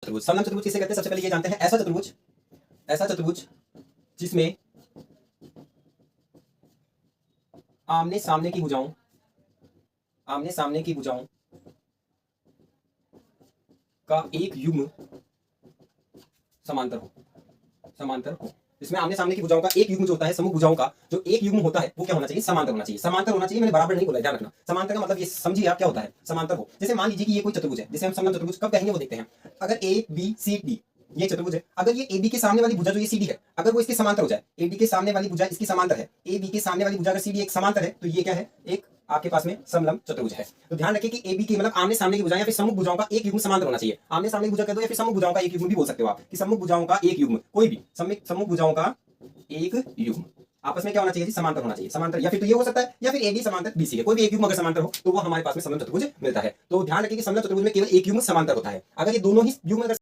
चतुर्भुज। समलंब चतुर्भुज किसे कहते हैं? सबसे पहले ये जानते हैं, ऐसा चतुर्भुज जिसमें आमने सामने की भुजाओं का एक युग्म समांतर हो। इसमें आमने सामने की भुजाओं का एक युग्म जो होता है, सम्मुख भुजाओं का जो एक युग्म होता है, वो क्या होना चाहिए? समांतर होना चाहिए। समांतर होना चाहिए, मैंने बराबर नहीं बोला, ध्यान रखना। समांतर का मतलब ये समझिए आप क्या होता है, समांतर हो। जैसे मान लीजिए कि ये कोई चतुर्भुज है, जिसे हम समलंब चतुर्भुज कब कहेंगे वो देखते हैं। अगर ए बी सी डी ये चतुर्भुज है, अगर ये ए बी के सामने वाली भुजा जो ये सी डी है, अगर वो इसके समांतर हो जाए, ए बी के सामने वाली भुजा इसकी समांतर है, ए बी के सामने वाली भुजा अगर सी डी एक समांतर है, तो ये क्या है? एक आपके पास में समलंब चतुर्भुज है। तो ध्यान रखिए कि ए बी की मतलब आमने सामने की भुजाएं या फिर सम्मुख भुजाओं का एक युग्म समांतर होना चाहिए। आमने सामने की भुजा कह दो या फिर सम्मुख भुजाओं का एक युग्म भी बोल सकते हो आप, कि सम्मुख भुजाओं का एक युग्म, कोई भी सम्मुख भुजाओं का एक युग्म आपस में क्या होना चाहिए जी? समांतर होना चाहिए। समांतर या फिर तो ये हो सकता है, या फिर एडी समांतर बीसी के, कोई भी एक युग्म अगर समांतर हो तो वो हमारे पास में समलंब चतुर्भुज मिलता है। तो ध्यान रखिए कि समलंब चतुर्भुज में केवल एक युग्म समांतर होता है। अगर ये दोनों ही युग्म अगर